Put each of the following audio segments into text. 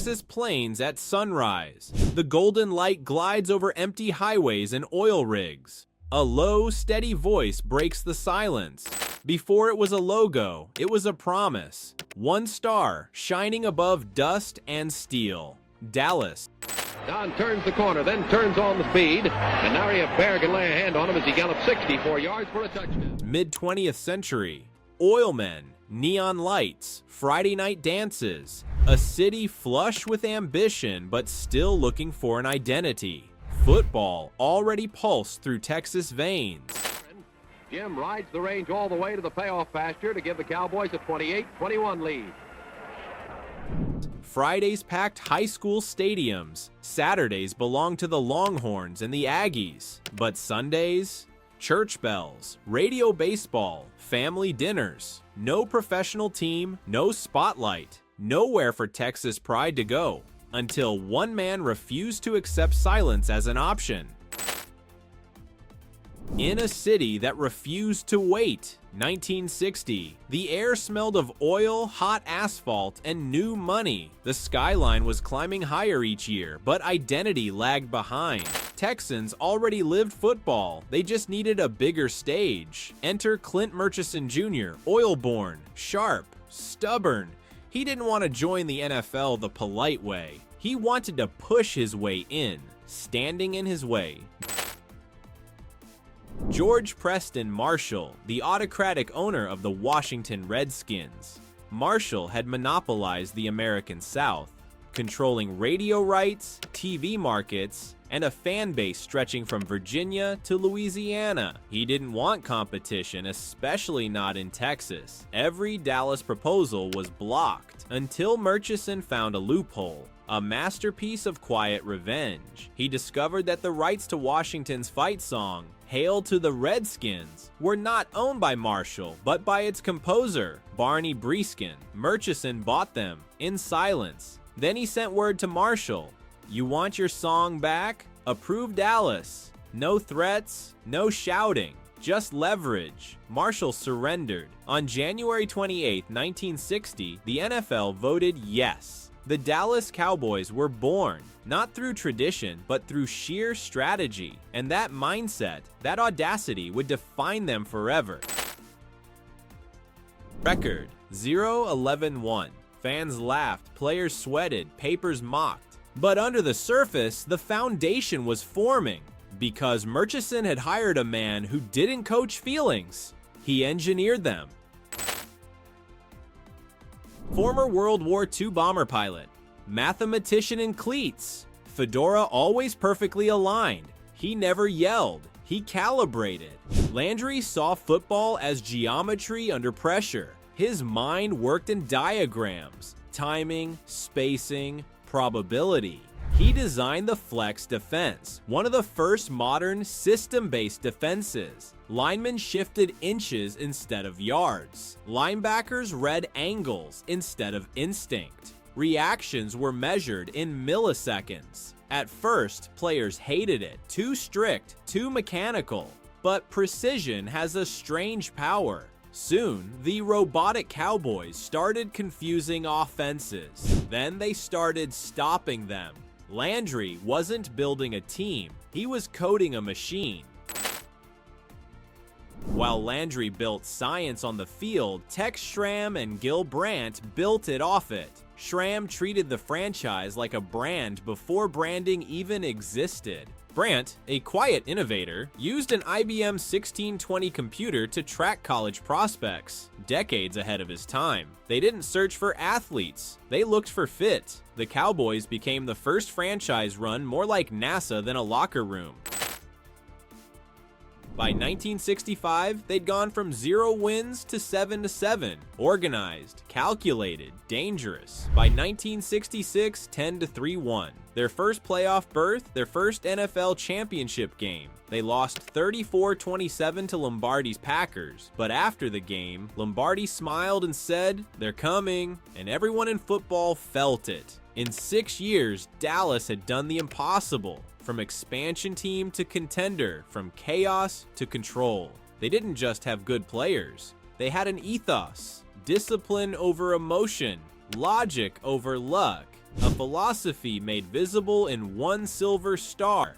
Texas plains at sunrise. The golden light glides over empty highways and oil rigs. A low, steady voice breaks the silence. Before it was a logo, it was a promise. One star, shining above dust and steel. Dallas. Don turns the corner, then turns on the speed, and now Bear can lay a hand on him as he gallops 64 yards for a touchdown. Mid-20th century. Oilmen, neon lights, Friday night dances. A city flush with ambition, but still looking for an identity. Football already pulsed through Texas veins. Jim rides the range all the way to the payoff pasture to give the Cowboys a 28-21 lead. Fridays packed high school stadiums. Saturdays belonged to the Longhorns and the Aggies. But Sundays? Church bells, radio baseball, family dinners. No professional team, no spotlight. Nowhere for Texas pride to go. Until one man refused to accept silence as an option. In a city that refused to wait, 1960, the air smelled of oil, hot asphalt, and new money. The skyline was climbing higher each year, but identity lagged behind. Texans already lived football, they just needed a bigger stage. Enter Clint Murchison Jr., oil-born, sharp, stubborn. He didn't want to join the NFL the polite way. He wanted to push his way in, standing in his way. George Preston Marshall, the autocratic owner of the Washington Redskins. Marshall had monopolized the American South, controlling radio rights, TV markets, and a fan base stretching from Virginia to Louisiana. He didn't want competition, especially not in Texas. Every Dallas proposal was blocked until Murchison found a loophole. A masterpiece of quiet revenge. He discovered that the rights to Washington's fight song, Hail to the Redskins, were not owned by Marshall, but by its composer, Barney Breeskin. Murchison bought them, in silence. Then he sent word to Marshall, "You want your song back? Approve Dallas. No threats, no shouting, just leverage." Marshall surrendered. On January 28, 1960, the NFL voted yes. The Dallas Cowboys were born, not through tradition, but through sheer strategy. And that mindset, that audacity would define them forever. Record 0-11-1. Fans laughed, players sweated, papers mocked. But under the surface, the foundation was forming. Because Murchison had hired a man who didn't coach feelings. He engineered them. Former World War II bomber pilot, mathematician in cleats, fedora always perfectly aligned. He never yelled, he calibrated. Landry saw football as geometry under pressure. His mind worked in diagrams, timing, spacing, probability. He designed the flex defense, one of the first modern system-based defenses. Linemen shifted inches instead of yards. Linebackers read angles instead of instinct. Reactions were measured in milliseconds. At first, players hated it. Too strict, too mechanical. But precision has a strange power. Soon, the robotic Cowboys started confusing offenses. Then they started stopping them. Landry wasn't building a team, he was coding a machine. While Landry built science on the field, Tex Schramm and Gil Brandt built it off it. Schramm treated the franchise like a brand before branding even existed. Brandt, a quiet innovator, used an IBM 1620 computer to track college prospects, decades ahead of his time. They didn't search for athletes, they looked for fit. The Cowboys became the first franchise run more like NASA than a locker room. By 1965, they'd gone from 0 wins to 7-7. Organized, calculated, dangerous. By 1966, 10-3-1. Their first playoff berth, their first NFL championship game. They lost 34-27 to Lombardi's Packers, but after the game, Lombardi smiled and said, "They're coming," and everyone in football felt it. In 6 years, Dallas had done the impossible. From expansion team to contender, from chaos to control. They didn't just have good players, they had an ethos. Discipline over emotion, logic over luck. a philosophy made visible in one silver star.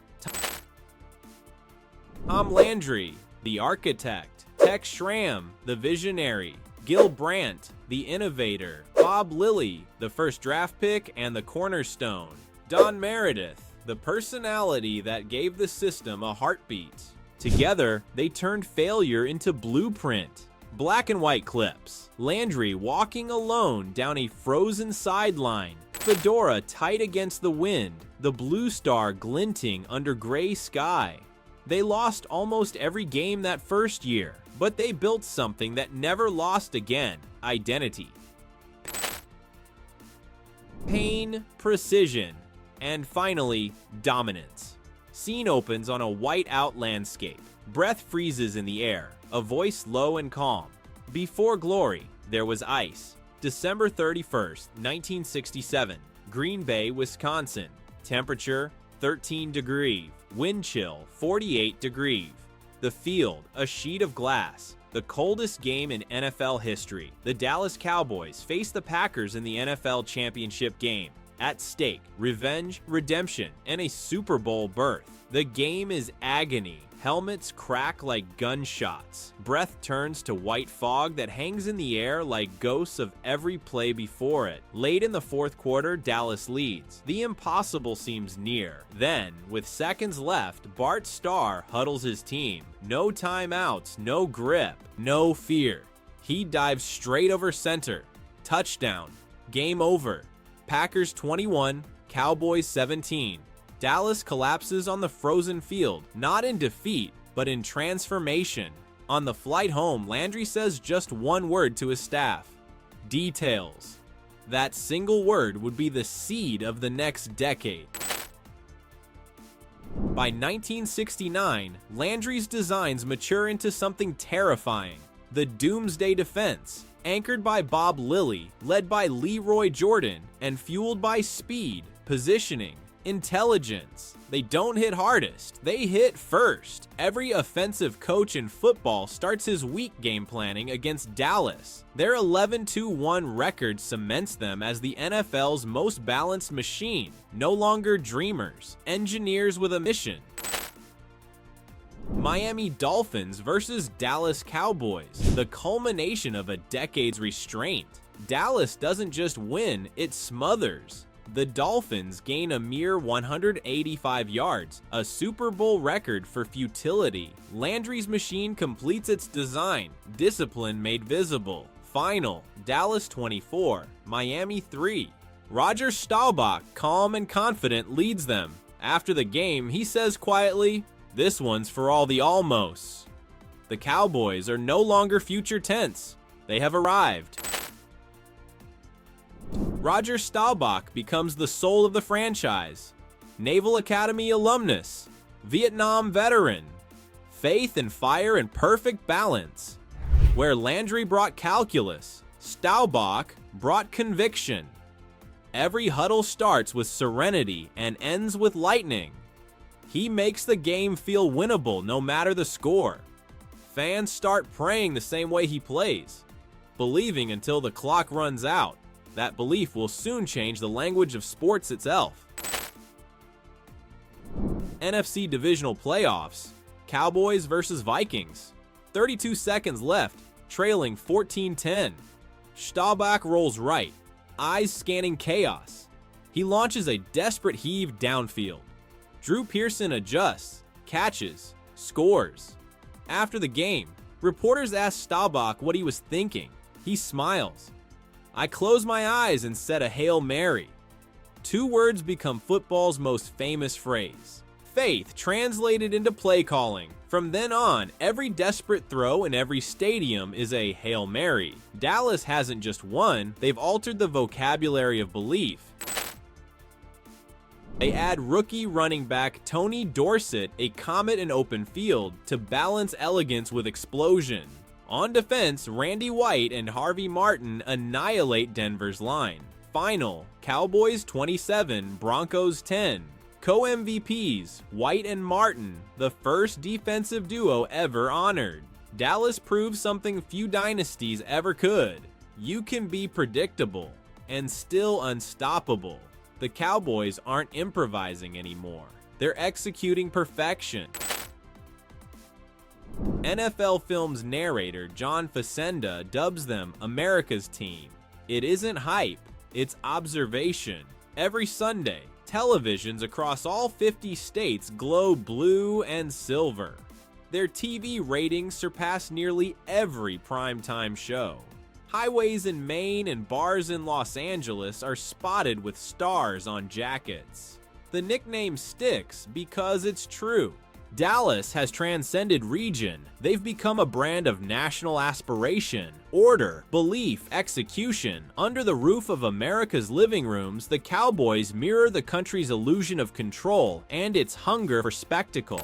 Tom Landry, the architect. Tex Schramm, the visionary. Gil Brandt, the innovator. Bob Lilly, the first draft pick and the cornerstone. Don Meredith, the personality that gave the system a heartbeat. Together, they turned failure into blueprint. Black and white clips. Landry walking alone down a frozen sideline. Fedora tight against the wind, the blue star glinting under gray sky. They lost almost every game that first year, but they built something that never lost again: identity. Pain, precision, and finally, dominance. Scene opens on a white-out landscape. Breath freezes in the air, a voice low and calm. Before glory, there was ice. December 31st, 1967, Green Bay, Wisconsin. Temperature, 13 degrees. Wind chill, 48 degrees. The field, a sheet of glass. The coldest game in NFL history. The Dallas Cowboys face the Packers in the NFL championship game. At stake, revenge, redemption, and a Super Bowl berth. The game is agony. Helmets crack like gunshots. Breath turns to white fog that hangs in the air like ghosts of every play before it. Late in the fourth quarter, Dallas leads. The impossible seems near. Then, with seconds left, Bart Starr huddles his team. No timeouts, no grip, no fear. He dives straight over center. Touchdown. Game over. Packers 21, Cowboys 17. Dallas collapses on the frozen field, not in defeat, but in transformation. On the flight home, Landry says just one word to his staff: details. That single word would be the seed of the next decade. By 1969, Landry's designs mature into something terrifying: the Doomsday Defense. Anchored by Bob Lilly, led by Leroy Jordan, and fueled by speed, positioning, intelligence. They don't hit hardest, they hit first. Every offensive coach in football starts his week game planning against Dallas. Their 11-1 record cements them as the NFL's most balanced machine. No longer dreamers, engineers with a mission. Miami Dolphins versus Dallas Cowboys, the culmination of a decade's restraint. Dallas doesn't just win, it smothers. The Dolphins gain a mere 185 yards, a Super Bowl record for futility. Landry's machine completes its design, discipline made visible. Final, Dallas 24, Miami 3. Roger Staubach, calm and confident, leads them. After the game, he says quietly, "This one's for all the almosts." The Cowboys are no longer future tense. They have arrived. Roger Staubach becomes the soul of the franchise. Naval Academy alumnus, Vietnam veteran, faith and fire in perfect balance. Where Landry brought calculus, Staubach brought conviction. Every huddle starts with serenity and ends with lightning. He makes the game feel winnable no matter the score. Fans start praying the same way he plays, believing until the clock runs out. That belief will soon change the language of sports itself. NFC Divisional Playoffs, Cowboys versus Vikings. 32 seconds left, trailing 14-10. Staubach rolls right, eyes scanning chaos. He launches a desperate heave downfield. Drew Pearson adjusts, catches, scores. After the game, reporters ask Staubach what he was thinking. He smiles. "I closed my eyes and said a Hail Mary." Two words become football's most famous phrase. Faith translated into play calling. From then on, every desperate throw in every stadium is a Hail Mary. Dallas hasn't just won, they've altered the vocabulary of belief. They add rookie running back Tony Dorsett, a comet in open field, to balance elegance with explosion. On defense, Randy White and Harvey Martin annihilate Denver's line. Final, Cowboys 27, Broncos 10. Co-MVPs, White and Martin, the first defensive duo ever honored. Dallas proves something few dynasties ever could. You can be predictable and still unstoppable. The Cowboys aren't improvising anymore. They're executing perfection. NFL Films narrator John Facenda dubs them America's team. It isn't hype, it's observation. Every Sunday, televisions across all 50 states glow blue and silver. Their TV ratings surpass nearly every primetime show. Highways in Maine and bars in Los Angeles are spotted with stars on jackets. The nickname sticks because it's true. Dallas has transcended region. They've become a brand of national aspiration, order, belief, execution. Under the roof of America's living rooms, the Cowboys mirror the country's illusion of control and its hunger for spectacle.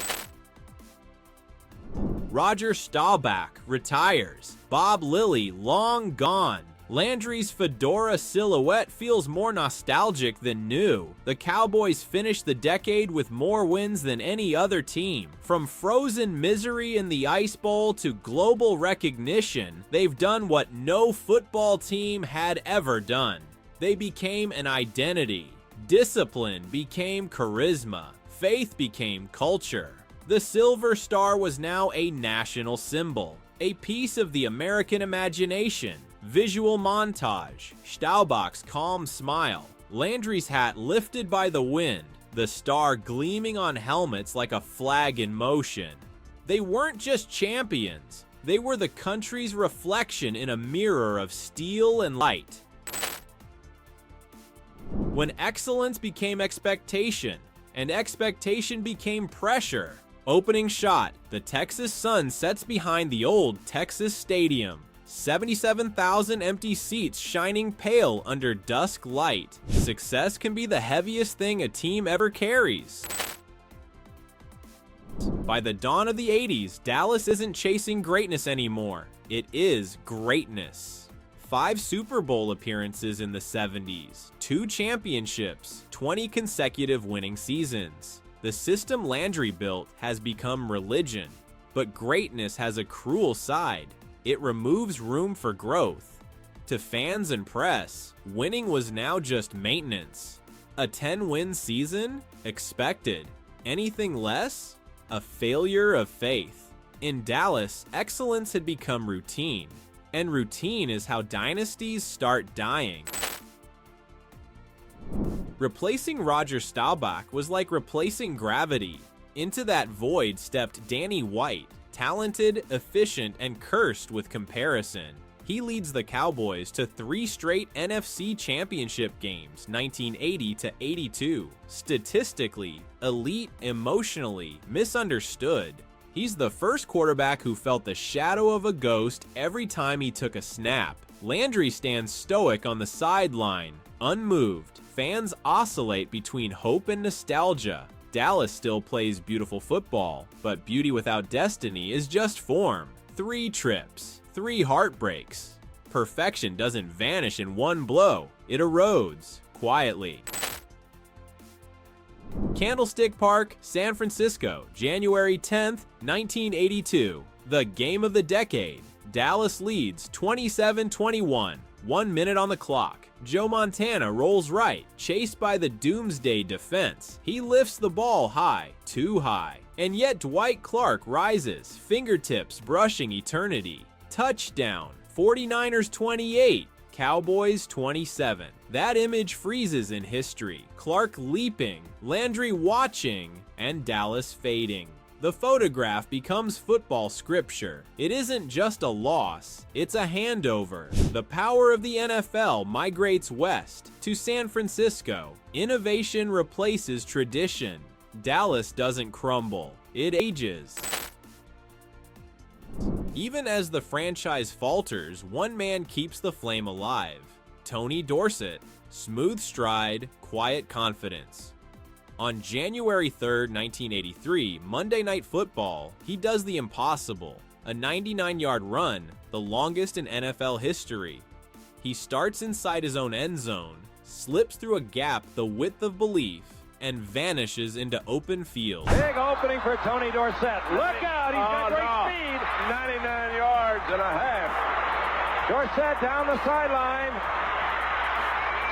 Roger Staubach retires. Bob Lilly long gone. Landry's fedora silhouette feels more nostalgic than new. The Cowboys finished the decade with more wins than any other team. From frozen misery in the Ice Bowl to global recognition, they've done what no football team had ever done. They became an identity. Discipline became charisma. Faith became culture. The Silver Star was now a national symbol, a piece of the American imagination. Visual montage, Staubach's calm smile, Landry's hat lifted by the wind, the star gleaming on helmets like a flag in motion. They weren't just champions, they were the country's reflection in a mirror of steel and light. When excellence became expectation, and expectation became pressure. Opening shot, the Texas sun sets behind the old Texas Stadium. 77,000 empty seats shining pale under dusk light. Success can be the heaviest thing a team ever carries. By the dawn of the 80s, Dallas isn't chasing greatness anymore. It is greatness. 5 Super Bowl appearances in the 70s, 2 championships, 20 consecutive winning seasons. The system Landry built has become religion, but greatness has a cruel side. It removes room for growth. To fans and press, winning was now just maintenance. A 10-win season? Expected. Anything less? A failure of faith. In Dallas, excellence had become routine, and routine is how dynasties start dying. Replacing Roger Staubach was like replacing gravity. Into that void stepped Danny White, talented, efficient, and cursed with comparison. He leads the Cowboys to 3 straight NFC championship games, 1980 to 82. Statistically, elite, emotionally, misunderstood. He's the first quarterback who felt the shadow of a ghost every time he took a snap. Landry stands stoic on the sideline, unmoved. Fans oscillate between hope and nostalgia. Dallas still plays beautiful football, but beauty without destiny is just form. 3 trips, 3 heartbreaks. Perfection doesn't vanish in one blow, it erodes quietly. Candlestick Park, San Francisco, January 10th, 1982. The game of the decade. Dallas leads 27-21, 1 minute on the clock. Joe Montana rolls right, chased by the Doomsday defense. He lifts the ball high, too high. And yet Dwight Clark rises, fingertips brushing eternity. Touchdown, 49ers 28, Cowboys 27. That image freezes in history. Clark leaping, Landry watching, and Dallas fading. The photograph becomes football scripture. It isn't just a loss, it's a handover. The power of the NFL migrates west to San Francisco. Innovation replaces tradition. Dallas doesn't crumble, it ages. Even as the franchise falters, one man keeps the flame alive. Tony Dorsett. Smooth stride, quiet confidence. On January 3rd, 1983, Monday Night Football, he does the impossible, a 99-yard run, the longest in NFL history. He starts inside his own end zone, slips through a gap the width of belief, and vanishes into open field. Big opening for Tony Dorsett. Look out, he's got great speed. 99 yards and a half. Dorsett down the sideline.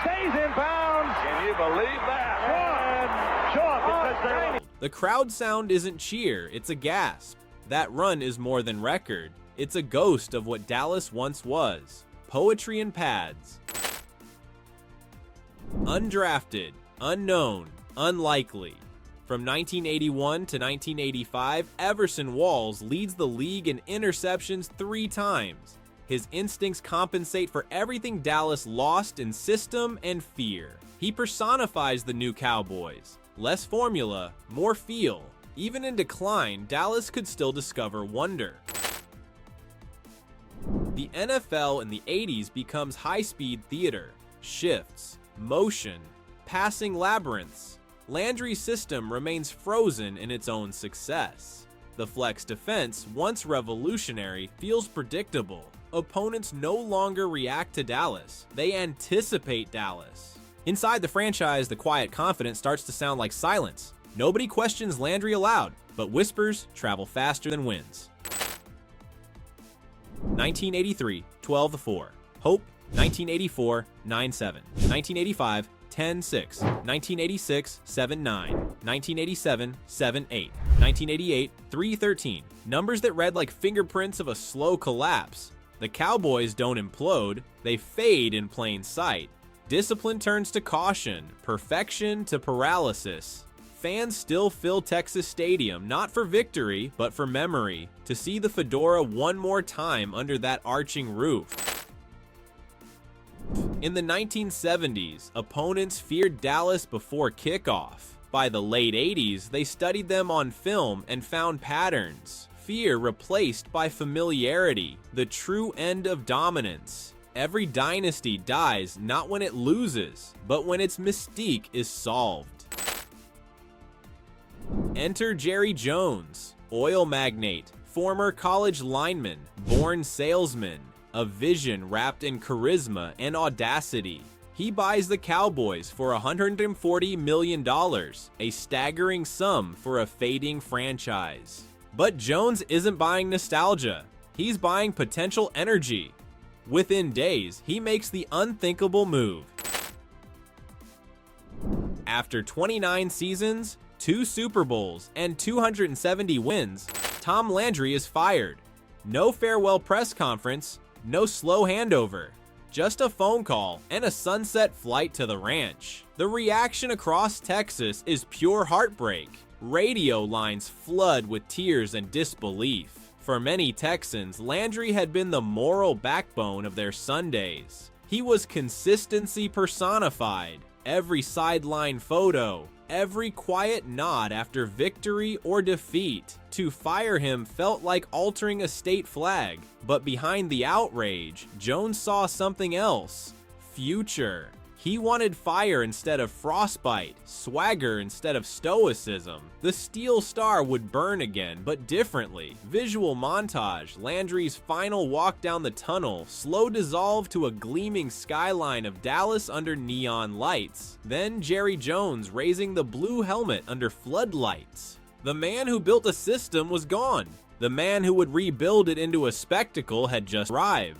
stays in bounds. Can you believe that? And short because they're... The crowd sound isn't cheer, it's a gasp. That run is more than record. It's a ghost of what Dallas once was. Poetry and pads. Undrafted, unknown, unlikely. From 1981 to 1985, Everson Walls leads the league in interceptions 3 times. His instincts compensate for everything Dallas lost in system and fear. He personifies the new Cowboys. Less formula, more feel. Even in decline, Dallas could still discover wonder. The NFL in the 80s becomes high-speed theater, shifts, motion, passing labyrinths. Landry's system remains frozen in its own success. The flex defense, once revolutionary, feels predictable. Opponents no longer react to Dallas, they anticipate Dallas. Inside the franchise, the quiet confidence starts to sound like silence. Nobody questions Landry aloud, but whispers travel faster than winds. 1983, 12-4. Hope, 1984, 9-7. 1985, 10-6. 1986, 7-9. 1987, 7-8. 1988, 3-13. Numbers that read like fingerprints of a slow collapse. The Cowboys don't implode, they fade in plain sight. Discipline turns to caution, perfection to paralysis. Fans still fill Texas Stadium, not for victory, but for memory, to see the fedora one more time under that arching roof. In the 1970s, opponents feared Dallas before kickoff. By the late 80s, they studied them on film and found patterns. Fear replaced by familiarity, the true end of dominance. Every dynasty dies not when it loses, but when its mystique is solved. Enter Jerry Jones, oil magnate, former college lineman, born salesman, a vision wrapped in charisma and audacity. He buys the Cowboys for $140 million, a staggering sum for a fading franchise. But Jones isn't buying nostalgia, he's buying potential energy. Within days, he makes the unthinkable move. After 29 seasons, 2 Super Bowls, and 270 wins, Tom Landry is fired. No farewell press conference, no slow handover. Just a phone call and a sunset flight to the ranch. The reaction across Texas is pure heartbreak. Radio lines flood with tears and disbelief. For many Texans, Landry had been the moral backbone of their Sundays. He was consistency personified. Every sideline photo, every quiet nod after victory or defeat. To fire him felt like altering a state flag, but behind the outrage, Jones saw something else. Future. He wanted fire instead of frostbite, swagger instead of stoicism. The Steel Star would burn again, but differently. Visual montage, Landry's final walk down the tunnel, slow dissolve to a gleaming skyline of Dallas under neon lights. Then Jerry Jones raising the blue helmet under floodlights. The man who built a system was gone. The man who would rebuild it into a spectacle had just arrived.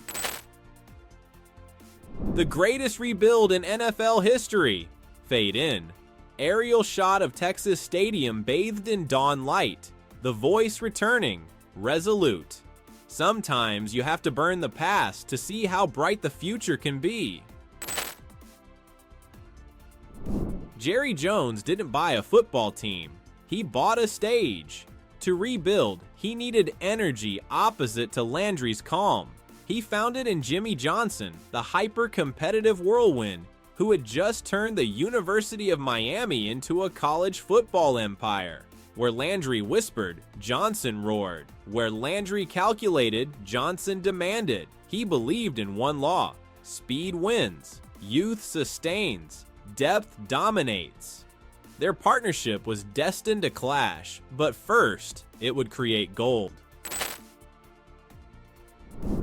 The greatest rebuild in NFL history. Fade in. Aerial shot of Texas Stadium bathed in dawn light. The voice returning, resolute. Sometimes you have to burn the past to see how bright the future can be. Jerry Jones didn't buy a football team. He bought a stage. To rebuild, he needed energy opposite to Landry's calm. He found it in Jimmy Johnson, the hyper-competitive whirlwind, who had just turned the University of Miami into a college football empire. Where Landry whispered, Johnson roared. Where Landry calculated, Johnson demanded. He believed in one law: speed wins, youth sustains, depth dominates. Their partnership was destined to clash, but first, it would create gold.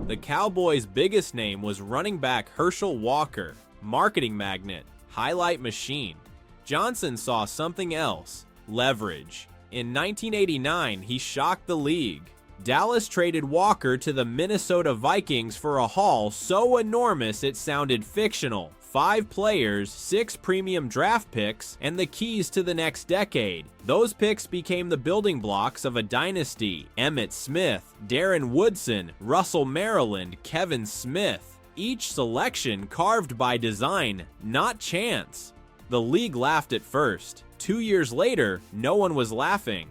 The Cowboys' biggest name was running back Herschel Walker, marketing magnet, highlight machine. Johnson saw something else: leverage. In 1989, he shocked the league. Dallas traded Walker to the Minnesota Vikings for a haul so enormous it sounded fictional. 5 players, 6 premium draft picks, and the keys to the next decade. Those picks became the building blocks of a dynasty. Emmitt Smith, Darren Woodson, Russell Maryland, Kevin Smith. Each selection carved by design, not chance. The league laughed at first. 2 years later, no one was laughing.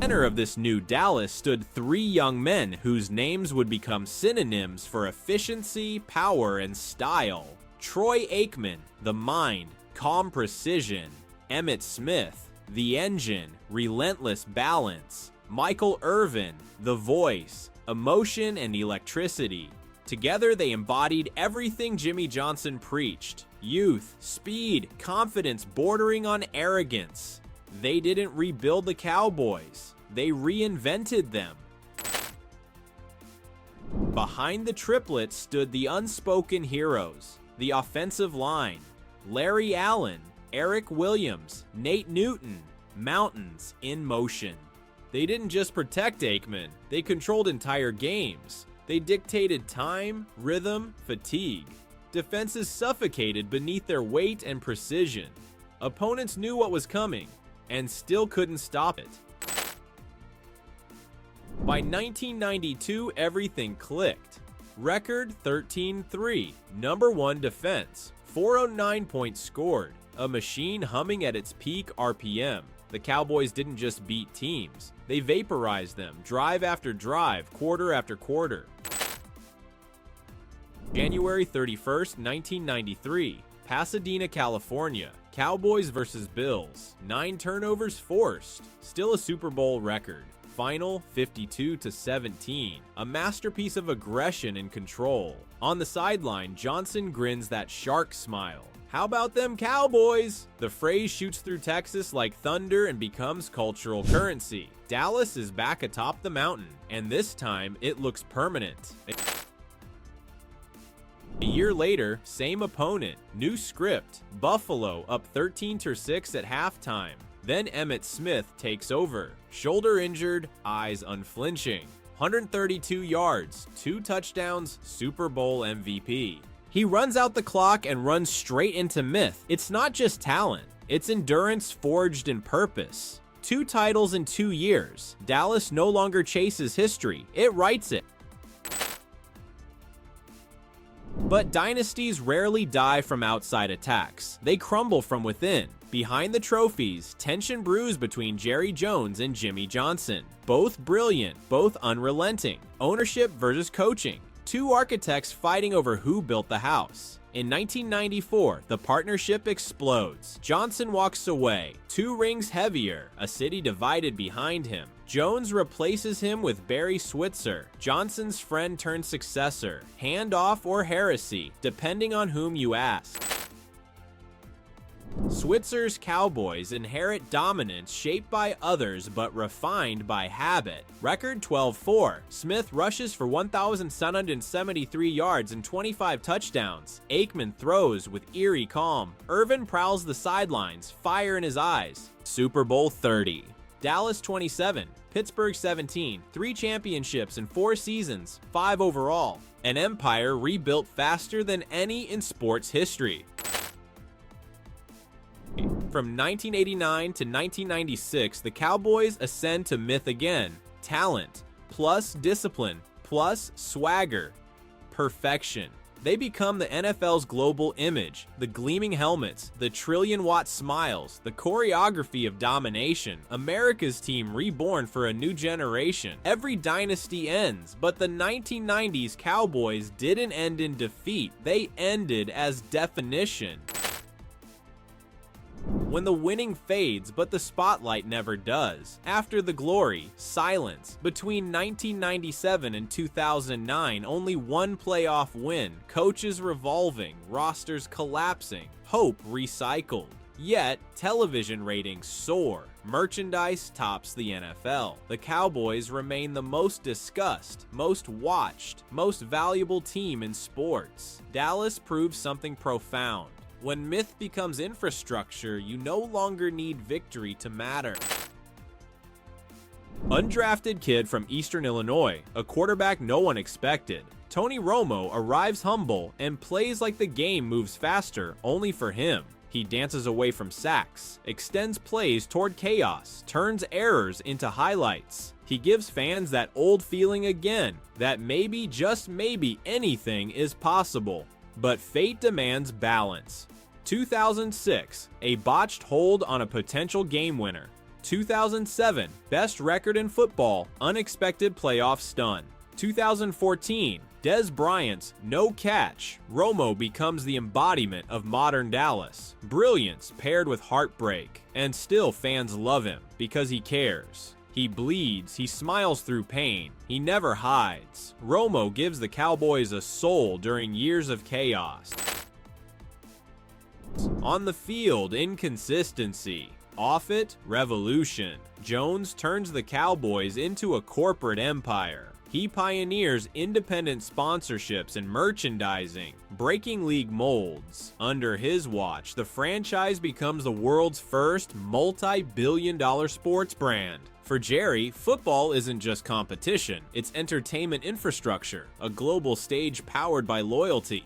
Center of this new Dallas stood 3 young men whose names would become synonyms for efficiency, power, and style. Troy Aikman, the mind, calm precision. Emmitt Smith, the engine, relentless balance. Michael Irvin, the voice, emotion, and electricity. Together, they embodied everything Jimmy Johnson preached: youth, speed, confidence bordering on arrogance. They didn't rebuild the Cowboys, they reinvented them. Behind the triplets stood the unspoken heroes, the offensive line: Larry Allen, Eric Williams, Nate Newton, mountains in motion. They didn't just protect Aikman, they controlled entire games. They dictated time, rhythm, fatigue. Defenses suffocated beneath their weight and precision. Opponents knew what was coming, and still couldn't stop it. By 1992, everything clicked. Record 13-3, number 1 defense, 409 points scored, a machine humming at its peak RPM. The Cowboys didn't just beat teams, they vaporized them, drive after drive, quarter after quarter. January 31st, 1993, Pasadena, California. Cowboys versus Bills. 9 turnovers forced. Still a Super Bowl record. Final 52-17. A masterpiece of aggression and control. On the sideline, Johnson grins that shark smile. How about them Cowboys? The phrase shoots through Texas like thunder and becomes cultural currency. Dallas is back atop the mountain, and this time it looks permanent. A year later, same opponent, new script, Buffalo up 13-6 at halftime. Then Emmitt Smith takes over, shoulder injured, eyes unflinching. 132 yards, 2 touchdowns, Super Bowl MVP. He runs out the clock and runs straight into myth. It's not just talent, it's endurance forged in purpose. 2 titles in 2 years. Dallas no longer chases history, it writes it. But dynasties rarely die from outside attacks. They crumble from within. Behind the trophies, tension brews between Jerry Jones and Jimmy Johnson. Both brilliant, both unrelenting. Ownership versus coaching. 2 architects fighting over who built the house. In 1994, the partnership explodes. Johnson walks away, 2 rings heavier, a city divided behind him. Jones replaces him with Barry Switzer, Johnson's friend turned successor. Handoff or heresy, depending on whom you ask. Switzer's Cowboys inherit dominance shaped by others but refined by habit. Record 12-4. Smith rushes for 1,773 yards and 25 touchdowns. Aikman throws with eerie calm. Irvin prowls the sidelines, fire in his eyes. Super Bowl 30. Dallas 27. Pittsburgh 17. 3 championships in 4 seasons, 5 overall. An empire rebuilt faster than any in sports history. From 1989 to 1996, the Cowboys ascend to myth again. Talent, plus discipline, plus swagger. Perfection. They become the NFL's global image. The gleaming helmets, the trillion-watt smiles, the choreography of domination. America's team reborn for a new generation. Every dynasty ends, but the 1990s Cowboys didn't end in defeat. They ended as definition. When the winning fades, but the spotlight never does. After the glory, silence. Between 1997 and 2009, only 1 playoff win. Coaches revolving, rosters collapsing, hope recycled. Yet, television ratings soar. Merchandise tops the NFL. The Cowboys remain the most discussed, most watched, most valuable team in sports. Dallas proves something profound. When myth becomes infrastructure, you no longer need victory to matter. Undrafted kid from Eastern Illinois, a quarterback no one expected. Tony Romo arrives humble and plays like the game moves faster only for him. He dances away from sacks, extends plays toward chaos, turns errors into highlights. He gives fans that old feeling again, that maybe, just maybe, anything is possible. But fate demands balance. 2006, a botched hold on a potential game winner. 2007, best record in football, unexpected playoff stun. 2014, Dez Bryant's no catch. Romo becomes the embodiment of modern Dallas. Brilliance paired with heartbreak. And still fans love him because he cares. He bleeds, he smiles through pain, he never hides. Romo gives the Cowboys a soul during years of chaos. On the field, inconsistency. Off it, revolution. Jones turns the Cowboys into a corporate empire. He pioneers independent sponsorships and merchandising, breaking league molds. Under his watch, the franchise becomes the world's first multi-billion-dollar sports brand. For Jerry, football isn't just competition, it's entertainment infrastructure, a global stage powered by loyalty.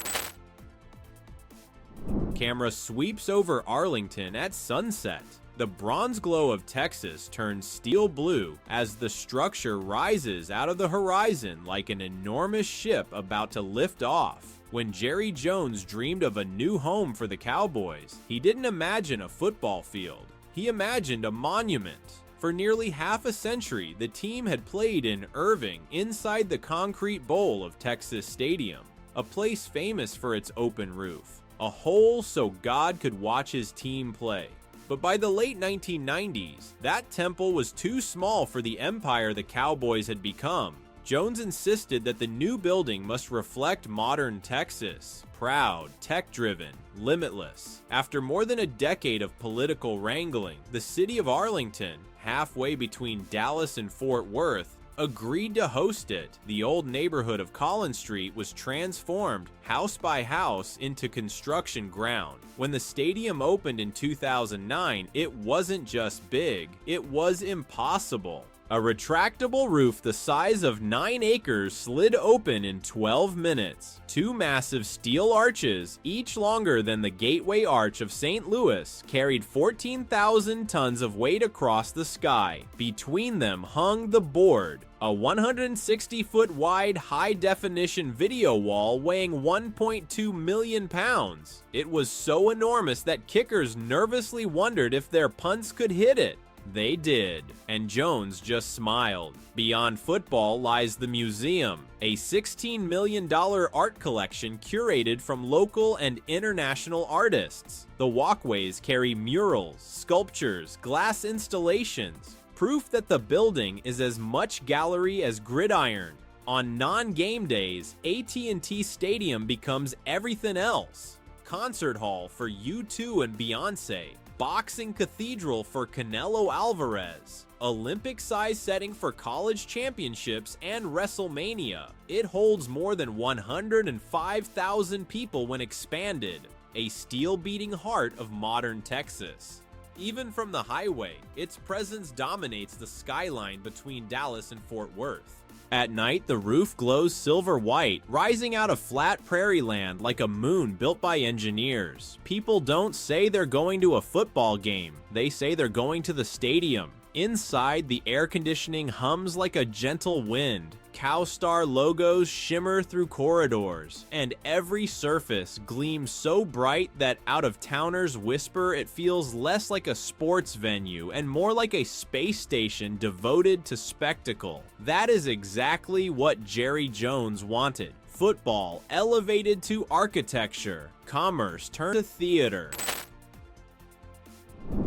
Camera sweeps over Arlington at sunset. The bronze glow of Texas turns steel blue as the structure rises out of the horizon like an enormous ship about to lift off. When Jerry Jones dreamed of a new home for the Cowboys, he didn't imagine a football field. He imagined a monument. For nearly half a century, the team had played in Irving inside the concrete bowl of Texas Stadium, a place famous for its open roof, a hole so God could watch his team play. But by the late 1990s, that temple was too small for the empire the Cowboys had become. Jones insisted that the new building must reflect modern Texas, proud, tech-driven, limitless. After more than a decade of political wrangling, the city of Arlington, halfway between Dallas and Fort Worth, agreed to host it. The old neighborhood of Collins Street was transformed house by house into construction ground. When the stadium opened in 2009, it wasn't just big, it was impossible. A retractable roof the size of 9 acres slid open in 12 minutes. 2 massive steel arches, each longer than the Gateway Arch of St. Louis, carried 14,000 tons of weight across the sky. Between them hung the board, a 160-foot wide high-definition video wall weighing 1.2 million pounds. It was so enormous that kickers nervously wondered if their punts could hit it. They did, and Jones just smiled. Beyond football lies the museum, a $16 million art collection curated from local and international artists. The walkways carry murals, sculptures, glass installations, proof that the building is as much gallery as gridiron. On non-game days, AT&T Stadium becomes everything else. Concert hall for U2 and Beyonce, boxing cathedral for Canelo Alvarez, Olympic-size setting for college championships and WrestleMania. It holds more than 105,000 people when expanded, a steel-beating heart of modern Texas. Even from the highway, its presence dominates the skyline between Dallas and Fort Worth. At night, the roof glows silver white, rising out of flat prairie land like a moon built by engineers. People don't say they're going to a football game, they say they're going to the stadium. Inside, the air conditioning hums like a gentle wind. CowStar logos shimmer through corridors, and every surface gleams so bright that out-of-towners whisper it feels less like a sports venue and more like a space station devoted to spectacle. That is exactly what Jerry Jones wanted. Football elevated to architecture, commerce turned to theater.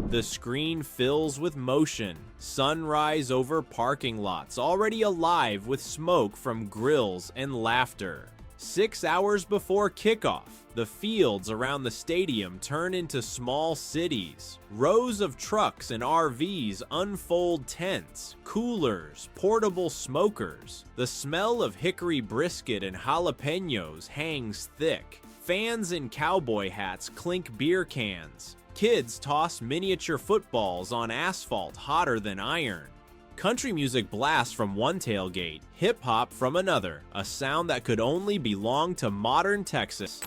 The screen fills with motion. Sunrise over parking lots already alive with smoke from grills and laughter. 6 hours before kickoff, the fields around the stadium turn into small cities. Rows of trucks and RVs unfold tents, coolers, portable smokers. The smell of hickory brisket and jalapenos hangs thick. Fans in cowboy hats clink beer cans. Kids toss miniature footballs on asphalt hotter than iron. Country music blasts from one tailgate, hip-hop from another, a sound that could only belong to modern Texas.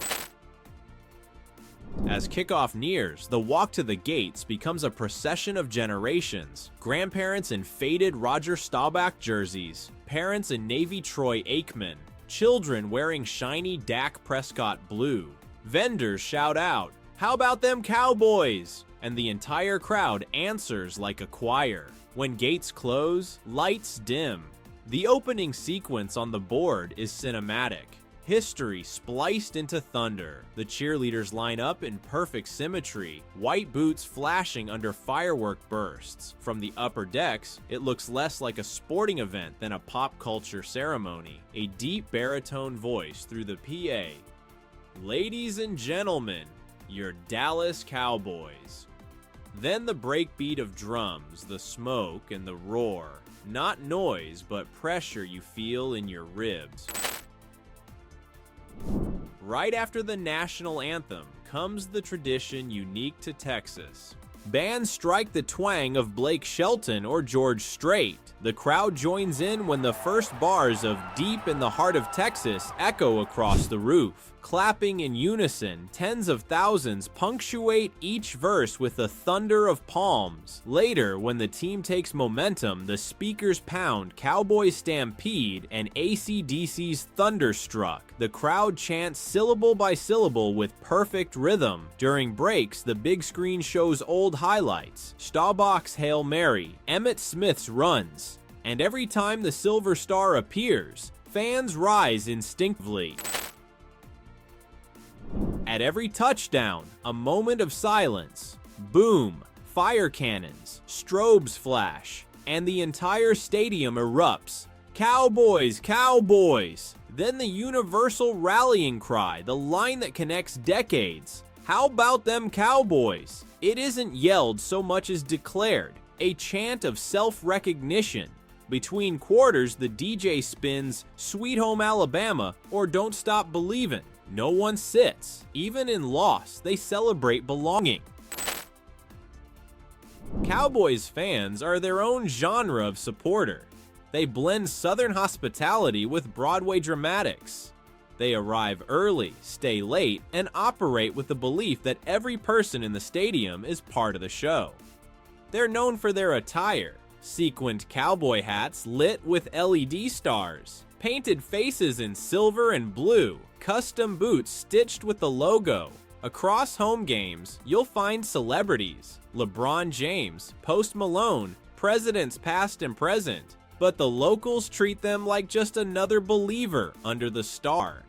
As kickoff nears, the walk to the gates becomes a procession of generations. Grandparents in faded Roger Staubach jerseys, parents in navy Troy Aikman, children wearing shiny Dak Prescott blue. Vendors shout out, "How about them Cowboys?" And the entire crowd answers like a choir. When gates close, lights dim. The opening sequence on the board is cinematic. History spliced into thunder. The cheerleaders line up in perfect symmetry, white boots flashing under firework bursts. From the upper decks, it looks less like a sporting event than a pop culture ceremony. A deep baritone voice through the PA. "Ladies and gentlemen, your Dallas Cowboys." Then the breakbeat of drums, the smoke, and the roar. Not noise, but pressure you feel in your ribs. Right after the national anthem comes the tradition unique to Texas. Bands strike the twang of Blake Shelton or George Strait. The crowd joins in when the first bars of "Deep in the Heart of Texas" echo across the roof. Clapping in unison, tens of thousands punctuate each verse with the thunder of palms. Later, when the team takes momentum, the speakers pound "Cowboys Stampede" and AC/DC's "Thunderstruck." The crowd chants syllable by syllable with perfect rhythm. During breaks, the big screen shows old highlights, Staubach's Hail Mary, Emmitt Smith's runs, and every time the Silver Star appears, fans rise instinctively. At every touchdown, a moment of silence. Boom, fire cannons, strobes flash, and the entire stadium erupts. "Cowboys, Cowboys!" Then the universal rallying cry, the line that connects decades. "How about them Cowboys?" It isn't yelled so much as declared, a chant of self-recognition. Between quarters, the DJ spins "Sweet Home Alabama" or "Don't Stop Believin'." No one sits. Even in loss, they celebrate belonging. Cowboys fans are their own genre of supporter. They blend Southern hospitality with Broadway dramatics. They arrive early, stay late, and operate with the belief that every person in the stadium is part of the show. They're known for their attire, sequined cowboy hats lit with LED stars, painted faces in silver and blue, custom boots stitched with the logo. Across home games, you'll find celebrities, LeBron James, Post Malone, presidents past and present, but the locals treat them like just another believer under the star.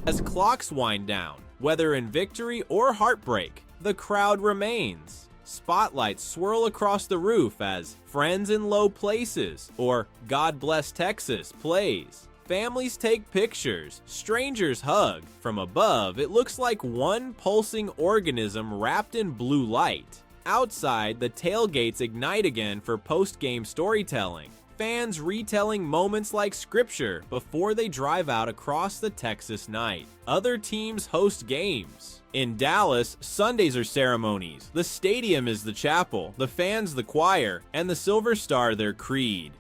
As clocks wind down, whether in victory or heartbreak, the crowd remains. Spotlights swirl across the roof as "Friends in Low Places" or "God Bless Texas" plays. Families take pictures, strangers hug. From above, it looks like one pulsing organism wrapped in blue light. Outside, the tailgates ignite again for post-game storytelling. Fans retelling moments like scripture before they drive out across the Texas night. Other teams host games. In Dallas, Sundays are ceremonies. The stadium is the chapel, the fans the choir, and the Silver Star their creed.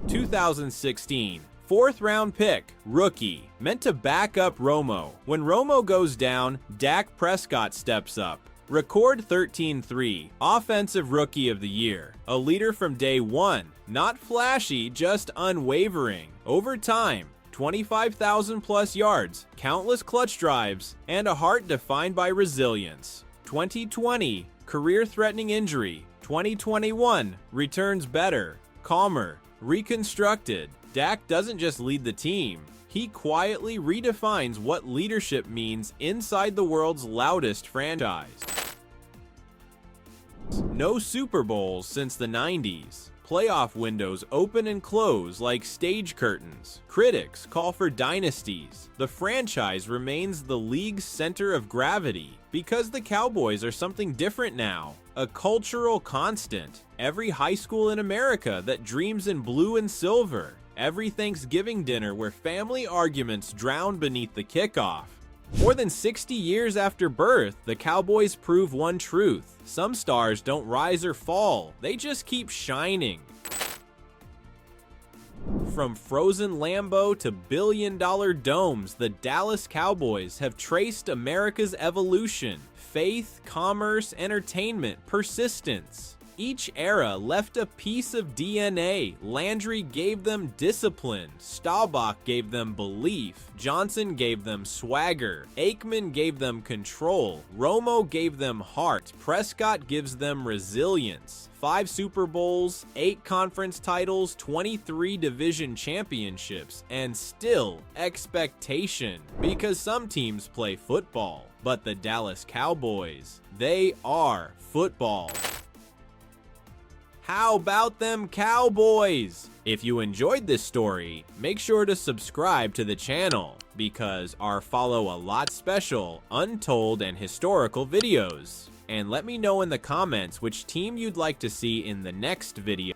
2016, fourth round pick, rookie, meant to back up Romo. When Romo goes down, Dak Prescott steps up. Record 13-3, offensive rookie of the year. A leader from day one, not flashy, just unwavering. Over time, 25,000 plus yards, countless clutch drives, and a heart defined by resilience. 2020, career-threatening injury. 2021, returns better, calmer, reconstructed. Dak doesn't just lead the team. He quietly redefines what leadership means inside the world's loudest franchise. No Super Bowls since the 90s. Playoff windows open and close like stage curtains. Critics call for dynasties. The franchise remains the league's center of gravity because the Cowboys are something different now. A cultural constant. Every high school in America that dreams in blue and silver. Every Thanksgiving dinner where family arguments drown beneath the kickoff. More than 60 years after birth, the Cowboys prove one truth: some stars don't rise or fall, they just keep shining. From frozen Lambeau to billion-dollar domes, the Dallas Cowboys have traced America's evolution: faith, commerce, entertainment, persistence. Each era left a piece of DNA. Landry gave them discipline, Staubach gave them belief, Johnson gave them swagger, Aikman gave them control, Romo gave them heart, Prescott gives them resilience. 5 Super Bowls, 8 conference titles, 23 division championships, and still expectation. Because some teams play football, but the Dallas Cowboys, they are football. How about them Cowboys? If you enjoyed this story, make sure to subscribe to the channel, because our Follow a Lot special, untold, and historical videos. And let me know in the comments which team you'd like to see in the next video.